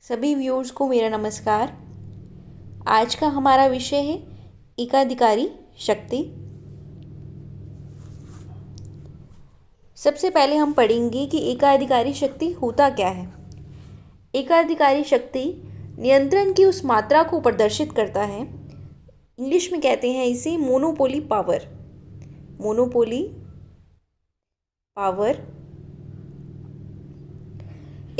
सभी व्यूअर्स को मेरा नमस्कार। आज का हमारा विषय है एकाधिकारी शक्ति। सबसे पहले हम पढ़ेंगे कि एकाधिकारी शक्ति होता क्या है। एकाधिकारी शक्ति नियंत्रण की उस मात्रा को प्रदर्शित करता है। इंग्लिश में कहते हैं इसे मोनोपोली पावर। Monopoly power.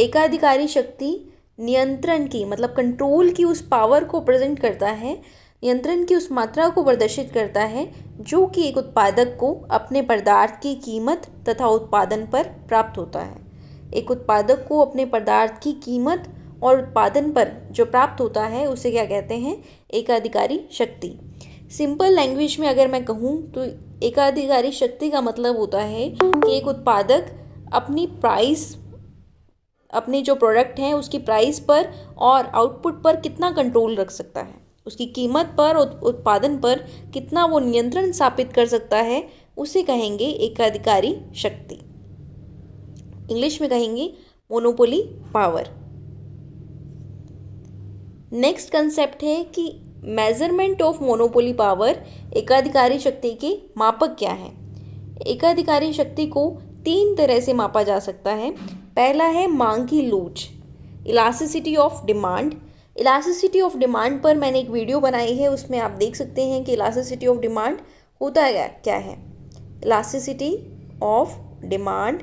एकाधिकारी शक्ति नियंत्रण की मतलब कंट्रोल की उस पावर को प्रेजेंट करता है, नियंत्रण की उस मात्रा को प्रदर्शित करता है जो कि एक उत्पादक को अपने पदार्थ की कीमत तथा उत्पादन पर प्राप्त होता है। एक उत्पादक को अपने पदार्थ की कीमत और उत्पादन पर जो प्राप्त होता है उसे क्या कहते हैं? एकाधिकारी शक्ति। सिंपल लैंग्वेज में अगर मैं कहूँ तो एकाधिकारी शक्ति का मतलब होता है कि एक उत्पादक अपनी प्राइस, अपने जो प्रोडक्ट हैं उसकी प्राइस पर और आउटपुट पर कितना कंट्रोल रख सकता है, उसकी कीमत पर और उत्पादन पर कितना वो नियंत्रण स्थापित कर सकता है, उसे कहेंगे एकाधिकारी शक्ति। इंग्लिश में कहेंगे मोनोपोली पावर। नेक्स्ट कंसेप्ट है कि मेजरमेंट ऑफ मोनोपोली पावर। एकाधिकारी शक्ति के मापक क्या है? एकाधिकारी शक्ति को 3 तरह से मापा जा सकता है। पहला है मांग की लोच, elasticity of demand. Elasticity of demand पर मैंने एक वीडियो बनाई है, उसमें आप देख सकते हैं कि इलास्टिसिटी ऑफ डिमांड होता क्या है। Elasticity of demand.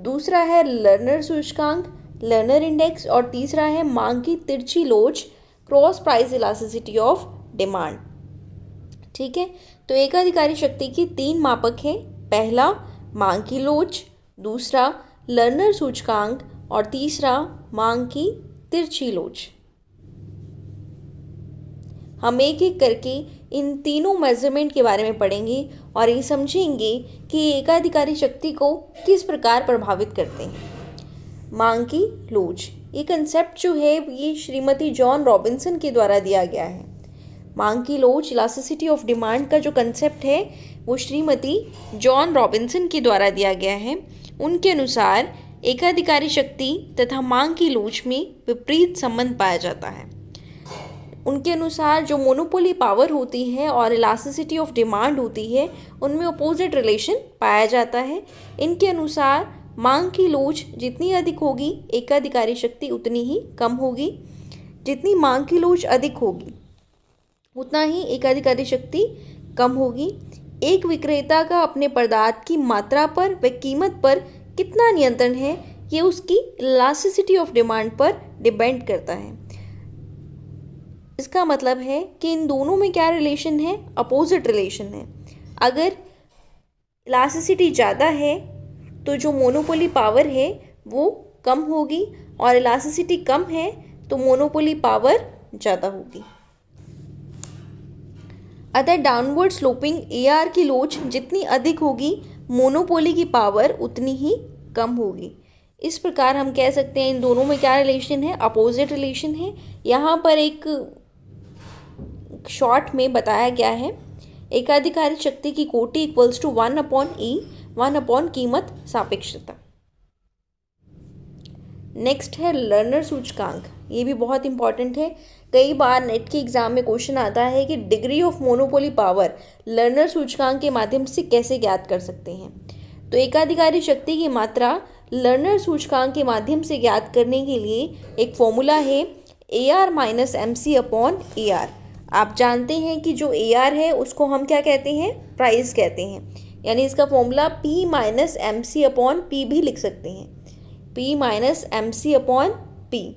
दूसरा है लर्नर सूचकांक, लर्नर इंडेक्स। और तीसरा है मांग की तिरछी लोच, cross price elasticity of demand. ठीक है, तो एकाधिकारी शक्ति की 3 मापक हैं। पहला मांग की लोच, दूसरा लर्नर सूचकांक और तीसरा मांग की तिरछी लोच। हम एक एक करके इन तीनों मेजरमेंट के बारे में पढ़ेंगे और ये समझेंगे कि एकाधिकारी शक्ति को किस प्रकार प्रभावित करते हैं। मांग की लोच, ये कंसेप्ट जो है ये श्रीमती जॉन रॉबिन्सन के द्वारा दिया गया है। मांग की लोच, इलास्टिसिटी ऑफ डिमांड का जो कंसेप्ट है वो श्रीमती जॉन रॉबिन्सन के द्वारा दिया गया है। उनके अनुसार एकाधिकारी शक्ति तथा मांग की लोच में विपरीत संबंध पाया जाता है। उनके अनुसार जो मोनोपोली पावर होती है और इलास्टिसिटी ऑफ डिमांड होती है उनमें अपोजिट रिलेशन पाया जाता है। इनके अनुसार मांग की लोच जितनी अधिक होगी एकाधिकारी शक्ति उतनी ही कम होगी। जितनी मांग की लोच अधिक होगी उतना ही एकाधिकारी शक्ति कम होगी। एक विक्रेता का अपने पदार्थ की मात्रा पर व कीमत पर कितना नियंत्रण है ये उसकी इलास्टिसिटी ऑफ डिमांड पर डिपेंड करता है। इसका मतलब है कि इन दोनों में क्या रिलेशन है? अपोजिट रिलेशन है। अगर इलास्टिसिटी ज़्यादा है तो जो मोनोपोली पावर है वो कम होगी और इलास्टिसिटी कम है तो मोनोपोली पावर ज़्यादा होगी। अतः डाउनवर्ड स्लोपिंग एआर की लोच जितनी अधिक होगी मोनोपोली की पावर उतनी ही कम होगी। इस प्रकार हम कह सकते हैं इन दोनों में क्या रिलेशन है? अपोजिट रिलेशन है। यहाँ पर एक शॉर्ट में बताया गया है एकाधिकारी शक्ति की कोटि इक्वल्स टू 1/E, 1 कीमत सापेक्षता। नेक्स्ट है लर्नर सूचकांक। ये भी बहुत इंपॉर्टेंट है। कई बार नेट के एग्जाम में क्वेश्चन आता है कि degree of monopoly power learner सूचकांक के माध्यम से कैसे ज्ञात कर सकते हैं। तो एकाधिकारी शक्ति की मात्रा लर्नर सूचकांक के माध्यम से ज्ञात करने के लिए एक फॉर्मूला है AR minus MC upon AR। आप जानते हैं कि जो AR है उसको हम क्या कहते हैं? प्राइस कहते हैं। यानी इसका formula P minus MC upon P भी लिख सकते हैं। P minus MC upon P।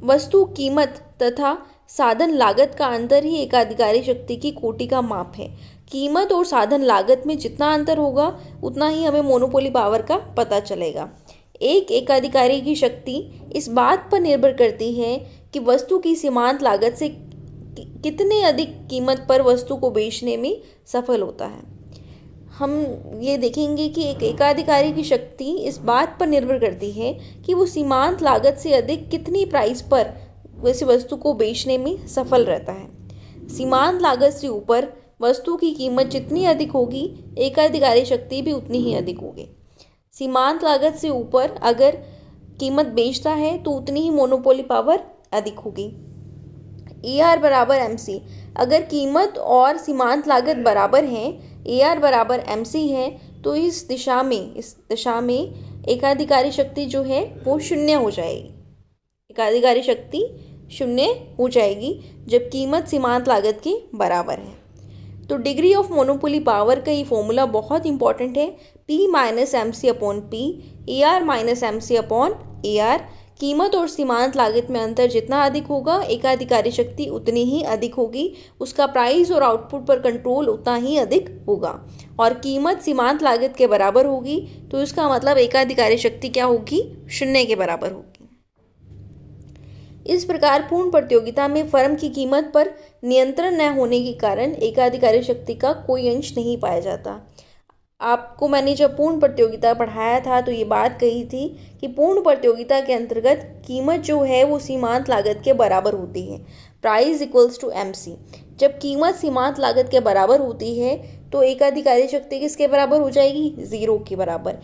वस्तु कीमत तथा साधन लागत का अंतर ही एकाधिकारी शक्ति की कोटि का माप है। कीमत और साधन लागत में जितना अंतर होगा उतना ही हमें मोनोपोली पावर का पता चलेगा। एक एकाधिकारी की शक्ति इस बात पर निर्भर करती है कि वस्तु की सीमांत लागत से कितने अधिक कीमत पर वस्तु को बेचने में सफल होता है। हम ये देखेंगे कि एक एकाधिकारी की शक्ति इस बात पर निर्भर करती है कि वो सीमांत लागत से अधिक कितनी प्राइस पर वैसे वस्तु को बेचने में सफल रहता है। सीमांत लागत से ऊपर वस्तु की कीमत जितनी अधिक होगी एकाधिकारी शक्ति भी उतनी ही अधिक होगी। सीमांत लागत से ऊपर अगर कीमत बेचता है तो उतनी ही मोनोपोली पावर अधिक होगी। AR बराबर MC, अगर कीमत और सीमांत लागत बराबर हैं, AR बराबर MC है, तो इस दिशा में एकाधिकारी शक्ति जो है वो शून्य हो जाएगी। एकाधिकारी शक्ति शून्य हो जाएगी जब कीमत सीमांत लागत के बराबर है। तो डिग्री ऑफ मोनोपोली पावर का ये फॉर्मूला बहुत इंपॉर्टेंट है, P minus MC upon P, AR minus MC upon AR। कीमत और सीमांत लागत में अंतर जितना अधिक होगा, एकाधिकारी शक्ति उतनी ही अधिक होगी, उसका प्राइस और आउटपुट पर कंट्रोल उतना ही अधिक होगा। और कीमत सीमांत लागत के बराबर होगी तो इसका मतलब एकाधिकारी शक्ति क्या होगी, शून्य के बराबर होगी। इस प्रकार पूर्ण प्रतियोगिता में फर्म की कीमत पर नियंत्रण न होने के कारण एकाधिकारी शक्ति का कोई अंश नहीं पाया जाता। आपको मैंने जब पूर्ण प्रतियोगिता पढ़ाया था तो ये बात कही थी कि पूर्ण प्रतियोगिता के अंतर्गत कीमत जो है वो सीमांत लागत के बराबर होती है, प्राइस इक्वल्स टू MC। जब कीमत सीमांत लागत के बराबर होती है तो एकाधिकारी शक्ति किसके बराबर हो जाएगी, 0 के बराबर।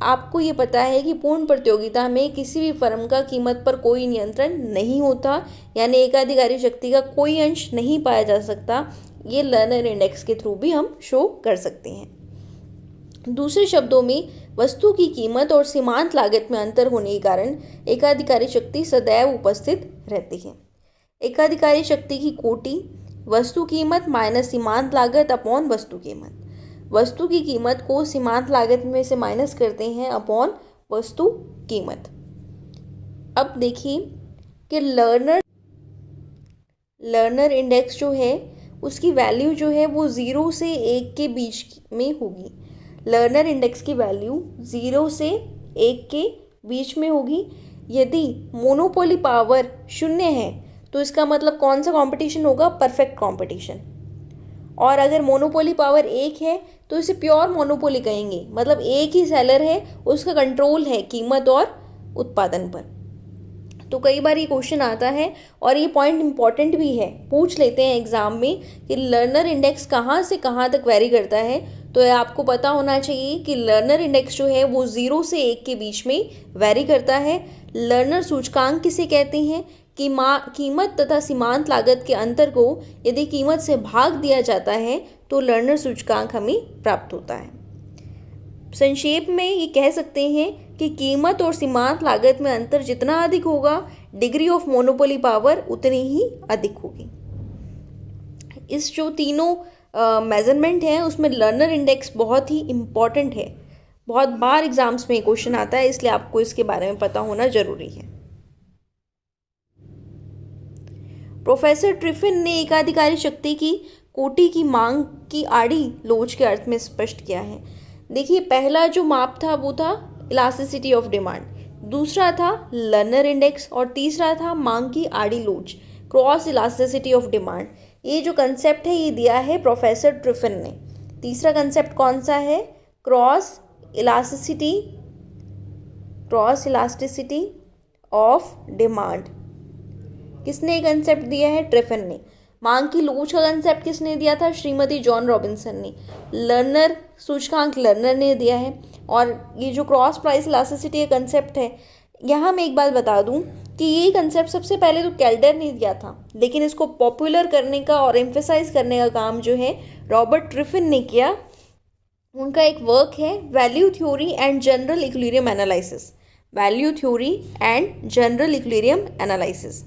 आपको ये पता है कि पूर्ण प्रतियोगिता में किसी भी फर्म का कीमत पर कोई नियंत्रण नहीं होता, यानी एकाधिकारी शक्ति का कोई अंश नहीं पाया जा सकता। ये लर्नर इंडेक्स के थ्रू भी हम शो कर सकते हैं। दूसरे शब्दों में वस्तु की कीमत और सीमांत लागत में अंतर होने के कारण एकाधिकारी शक्ति सदैव उपस्थित रहती है। एकाधिकारी शक्ति की कोटि वस्तु कीमत माइनस सीमांत लागत अपॉन वस्तु कीमत। वस्तु की कीमत को सीमांत लागत में से माइनस करते हैं अपॉन वस्तु कीमत। अब देखिए कि लर्नर इंडेक्स जो है उसकी वैल्यू जो है वो 0 से 1 के बीच में होगी। लर्नर इंडेक्स की वैल्यू 0 से 1 के बीच में होगी। यदि मोनोपोली पावर शून्य है तो इसका मतलब कौन सा कंपटीशन होगा, परफेक्ट कंपटीशन। और अगर मोनोपोली पावर 1 है तो इसे प्योर मोनोपोली कहेंगे, मतलब एक ही सेलर है, उसका कंट्रोल है कीमत और उत्पादन पर। तो कई बार ये क्वेश्चन आता है और ये पॉइंट इंपॉर्टेंट भी है, पूछ लेते हैं एग्जाम में कि लर्नर इंडेक्स कहाँ से कहाँ तक वेरी करता है। तो आपको पता होना चाहिए कि लर्नर इंडेक्स जो है वो 0 से 1 के बीच में वेरी करता है। लर्नर सूचकांक किसे कहते हैं कि कीमत तथा सीमांत लागत के अंतर को यदि कीमत से भाग दिया जाता है तो लर्नर सूचकांक हमें प्राप्त होता है। संक्षेप में ये कह सकते हैं कि कीमत और सीमांत लागत में अंतर जितना अधिक होगा, डिग्री ऑफ मोनोपोली पावर उतनी ही अधिक होगी। इस जो तीनों मेजरमेंट हैं उसमें लर्नर इंडेक्स बहुत ही इम्पॉर्टेंट है, बहुत बार एग्जाम्स में क्वेश्चन आता है, इसलिए आपको इसके बारे में पता होना जरूरी है। प्रोफेसर ट्रिफिन ने एकाधिकारी शक्ति की कोटि की मांग की आड़ी लोच के अर्थ में स्पष्ट किया है। देखिए, पहला जो माप था वो था इलास्टिसिटी ऑफ डिमांड, दूसरा था लर्नर इंडेक्स और तीसरा था मांग की आड़ी लोच, क्रॉस इलास्टिसिटी ऑफ डिमांड। ये जो कंसेप्ट है ये दिया है प्रोफेसर ट्रिफिन ने। तीसरा कंसेप्ट कौन सा है, क्रॉस इलास्टिसिटी ऑफ डिमांड। किसने ये कंसेप्ट दिया है, ट्रिफिन ने। मांग की लोच का कंसेप्ट किसने दिया था, श्रीमती जॉन रॉबिन्सन ने। लर्नर सूचकांक लर्नर ने दिया है। और ये जो क्रॉस प्राइस इलास्टिसिटी का कंसेप्ट है, यहाँ मैं एक बात बता दूँ कि ये कंसेप्ट सबसे पहले तो कैल्डर ने दिया था, लेकिन इसको पॉपुलर करने का और एम्फेसाइज करने का काम जो है रॉबर्ट ट्रिफिन ने किया। उनका एक वर्क है value theory and general equilibrium analysis, value theory and general equilibrium analysis.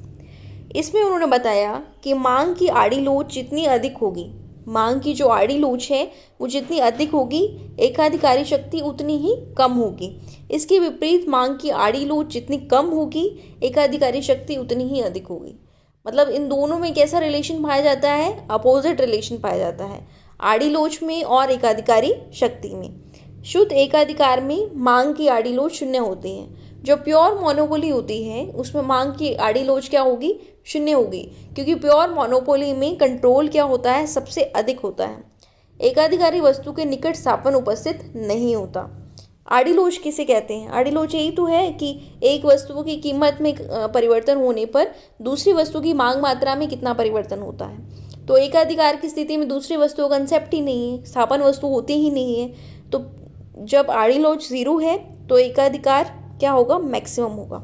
इसमें उन्होंने बताया कि मांग की आड़ी लोच जितनी अधिक होगी, मांग की जो आड़ी लोच है वो जितनी अधिक होगी, एकाधिकारी शक्ति उतनी ही कम होगी। इसके विपरीत मांग की आड़ी लोच जितनी कम होगी, एकाधिकारी शक्ति उतनी ही अधिक होगी। मतलब इन दोनों में कैसा रिलेशन पाया जाता है, अपोजिट रिलेशन पाया जाता है, आड़ी लोच में और एकाधिकारी शक्ति में। शुद्ध एकाधिकार में मांग की आड़ी लोच शून्य होती है। जो प्योर मोनोपोली होती है उसमें मांग की आड़ी लोच क्या होगी, शून्य होगी, क्योंकि प्योर मोनोपोली में कंट्रोल क्या होता है, सबसे अधिक होता है। एकाधिकारी वस्तु के निकट स्थापन उपस्थित नहीं होता। आड़ी लोच किसे कहते हैं, आड़ी लोच यही तो है कि एक वस्तु की कीमत में परिवर्तन होने पर दूसरी वस्तु की मांग मात्रा में कितना परिवर्तन होता है। तो एकाधिकार की स्थिति में दूसरी वस्तु का कंसेप्ट ही नहीं है, स्थापन वस्तु होती ही नहीं है। तो जब आड़ी लोच 0 है तो एकाधिकार क्या होगा, मैक्सिमम होगा।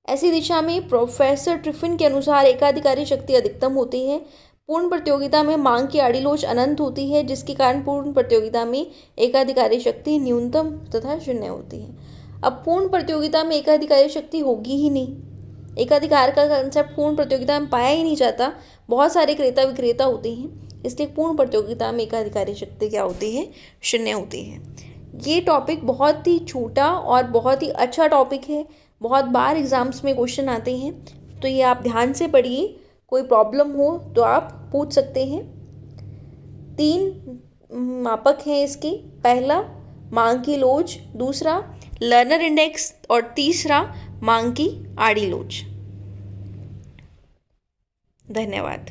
ऐसी दिशा में प्रोफेसर ट्रिफिन के अनुसार एकाधिकारी शक्ति अधिकतम होती है। पूर्ण प्रतियोगिता में मांग की आड़ी लोच अनंत होती है, जिसके कारण पूर्ण प्रतियोगिता में एकाधिकारी शक्ति न्यूनतम तथा शून्य होती है। अब पूर्ण प्रतियोगिता में एकाधिकारी शक्ति होगी ही नहीं, एकाधिकार का कंसेप्ट पूर्ण प्रतियोगिता में पाया ही नहीं जाता, बहुत सारे क्रेता विक्रेता होते हैं, इसलिए पूर्ण प्रतियोगिता में एकाधिकारी शक्ति क्या होती है, शून्य होती है। ये टॉपिक बहुत ही छोटा और बहुत ही अच्छा टॉपिक है, बहुत बार एग्जाम्स में क्वेश्चन आते हैं, तो ये आप ध्यान से पढ़िए, कोई प्रॉब्लम हो तो आप पूछ सकते हैं। 3 मापक हैं इसके, पहला मांग की लोच, दूसरा लर्नर इंडेक्स और तीसरा मांग की आड़ी लोच। धन्यवाद।